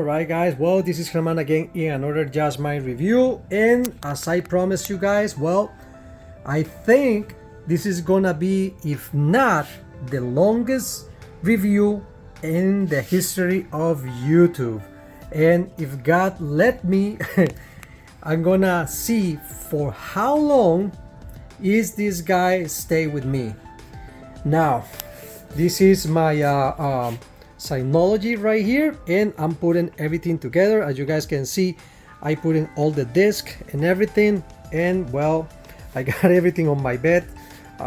Alright guys, well, this is Herman again in another Just My review, and as I promised you guys, well, I think this is gonna be, if not the longest review in the history of YouTube. And if God let me, I'm gonna see for how long is this guy stay with me. Now, this is my Synology right here, and I'm putting everything together. As you guys can see, I put in all the disk and everything, and well, I got everything on my bed.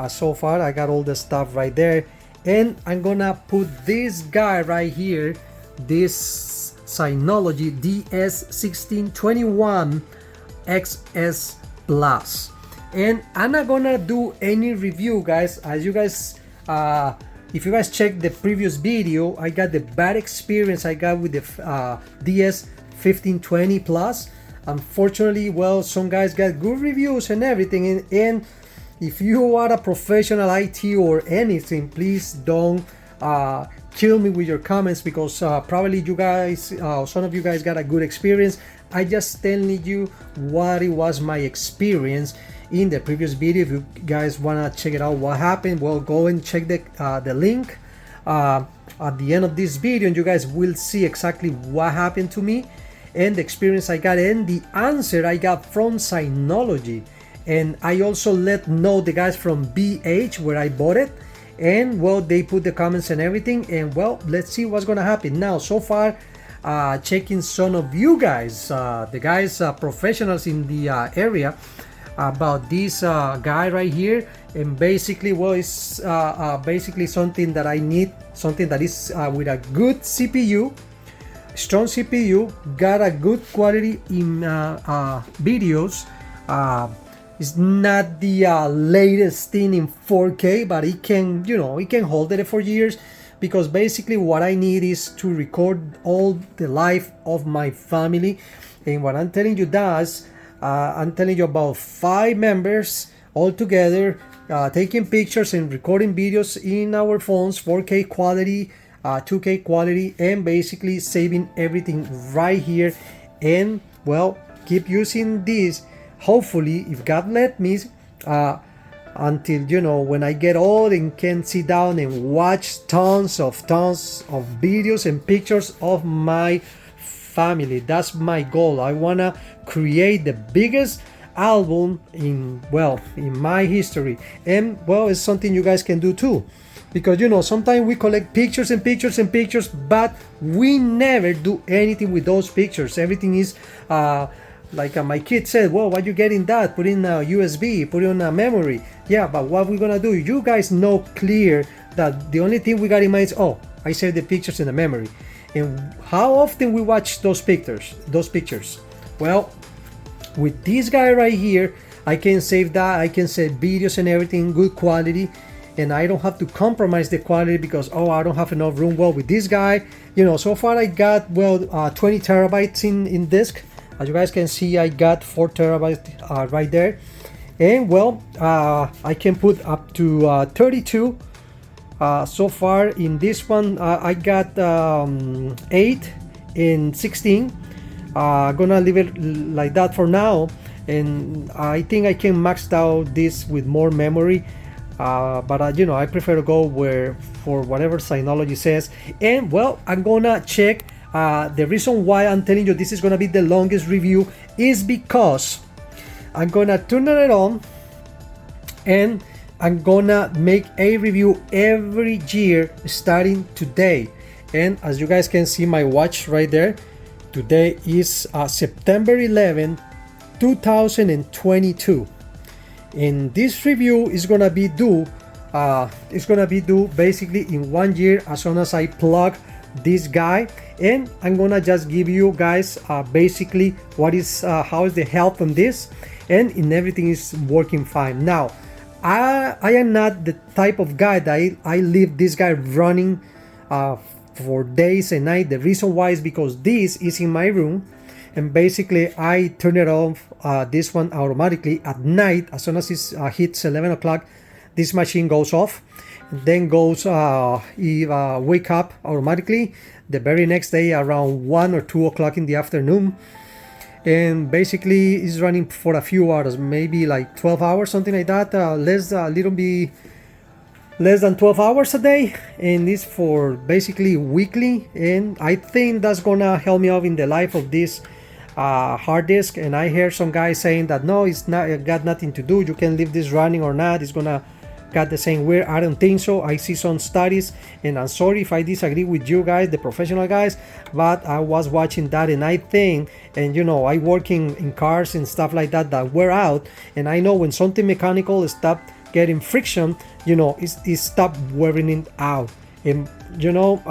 So far I got all the stuff right there, and I'm gonna put this guy right here, this Synology DS 1621 XS Plus, and I'm not gonna do any review, guys. As you guys if you guys check the previous video, I got the bad experience I got with the DS 1520 Plus. Unfortunately, well, some guys got good reviews and everything, and if you are a professional IT or anything, please don't kill me with your comments, because probably you guys, some of you guys got a good experience. I just telling you what it was my experience in the previous video. If you guys wanna check it out what happened, well, go and check the link at the end of this video, and you guys will see exactly what happened to me and the experience I got and the answer I got from Synology. And I also let know the guys from BH where I bought it, and well, they put the comments and everything, and well, let's see what's gonna happen. Now, so far, checking some of you guys, the guys professionals in the area, about this guy right here, and basically, well, it's basically something that I need, something that is with a good CPU, strong CPU, got a good quality in videos. It's not the latest thing in 4K, but it can, you know, it can hold it for years, because basically what I need is to record all the life of my family. And what I'm telling you does, I'm telling you about 5 members all together, taking pictures and recording videos in our phones, 4K quality, 2K quality, and basically saving everything right here. And well, keep using this, hopefully, if God let me, until, you know, when I get old and can sit down and watch tons of videos and pictures of my family. That's my goal. I wanna create the biggest album in, well, in my history. And well, it's something you guys can do too, because, you know, sometimes we collect pictures and pictures and pictures, but we never do anything with those pictures. Everything is like my kid said, well, why you getting that? Put in a USB, put in a memory. Yeah, but what we're gonna do, you guys know clear that the only thing we got in mind is, oh, I saved the pictures in the memory. And how often we watch those pictures? Well, with this guy right here, I can save that, I can save videos and everything, good quality, and I don't have to compromise the quality because, oh, I don't have enough room. Well, with this guy, you know, so far I got, well, 20 terabytes in disk. As you guys can see, I got 4 terabytes right there, and well, I can put up to 32. So far in this one, I got 8 and 16. Gonna leave it like that for now, and I think I can max out this with more memory, but you know, I prefer to go for whatever Synology says. And well, I'm gonna check. The reason why I'm telling you this is gonna be the longest review is because I'm gonna turn it on, and I'm gonna make a review every year starting today. And as you guys can see my watch right there, today is September 11, 2022. And this review is gonna be due basically in 1 year, as soon as I plug this guy. And I'm gonna just give you guys basically what is how is the health on this, and everything is working fine. Now, I am not the type of guy that I leave this guy running for days and nights. The reason why is because this is in my room, and basically I turn it off, this one automatically at night. As soon as it hits 11 o'clock, this machine goes off. then goes wake up automatically the very next day around 1 or 2 o'clock in the afternoon, and basically is running for a few hours, maybe like 12 hours, something like that, less than 12 hours a day, and it's for basically weekly. And I think that's gonna help me out in the life of this hard disk. And I hear some guys saying that no, it's not, got nothing to do, you can leave this running or not, it's gonna got the same wear. I don't think so. I see some studies, and I'm sorry if I disagree with you guys, the professional guys, but I was watching that, and I think, and you know, I work in cars and stuff like that wear out, and I know when something mechanical stop getting friction, you know, it stop wearing it out. And you know,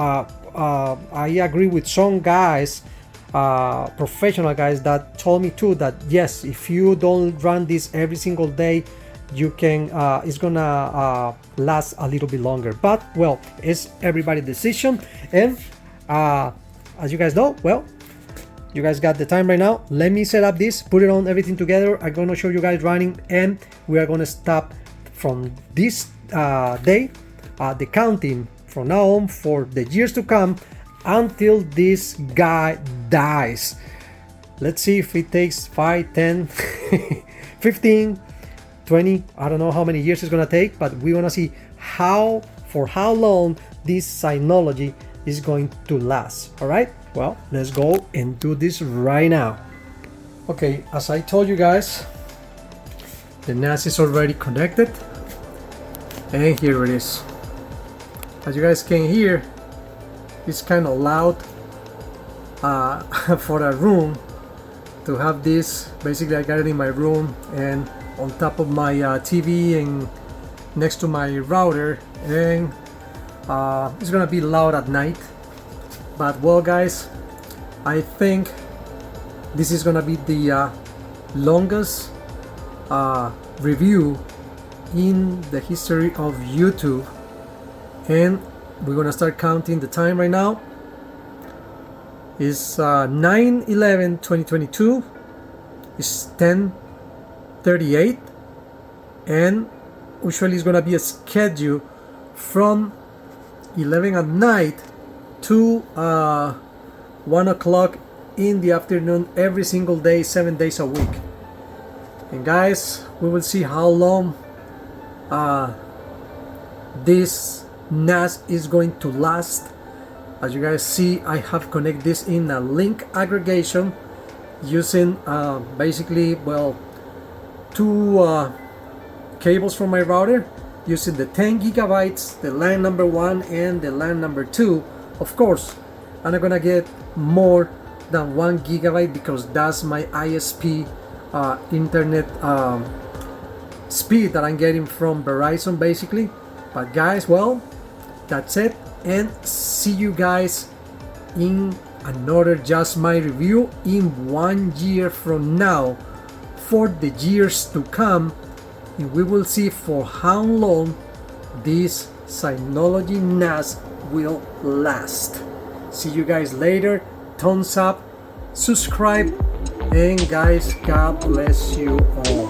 I agree with some guys, professional guys, that told me too that yes, if you don't run this every single day, you can it's gonna last a little bit longer. But well, it's everybody's decision. And as you guys know, well, you guys got the time right now. Let me set up this, put it on, everything together. I'm gonna show you guys running, and we are gonna stop from this day the counting from now on for the years to come until this guy dies. Let's see if it takes 5, 10 15, 20, I don't know how many years it's gonna take, but we wanna see for how long this Synology is going to last. All right, well, let's go and do this right now. Okay, as I told you guys, the NAS is already connected, and here it is. As you guys can hear, it's kind of loud for a room to have this. Basically, I got it in my room and on top of my TV and next to my router, and it's gonna be loud at night. But well guys, I think this is gonna be the longest review in the history of YouTube, and we're gonna start counting the time right now. It's 9/11/2022. It's 10:38, and usually it's gonna be a schedule from 11 at night to 1 o'clock in the afternoon every single day, 7 days a week. And guys, we will see how long this NAS is going to last. As you guys see, I have connected this in a link aggregation using basically, well, two cables from my router, using the 10 gigabytes, the LAN number 1 and the LAN number 2. Of course, I'm not gonna get more than 1 gigabyte because that's my ISP internet speed that I'm getting from Verizon basically. But guys, well, that's it, and see you guys in another Just My review in 1 year from now for the years to come, and we will see for how long this Synology NAS will last. See you guys later. Thumbs up, subscribe, and guys, God bless you all.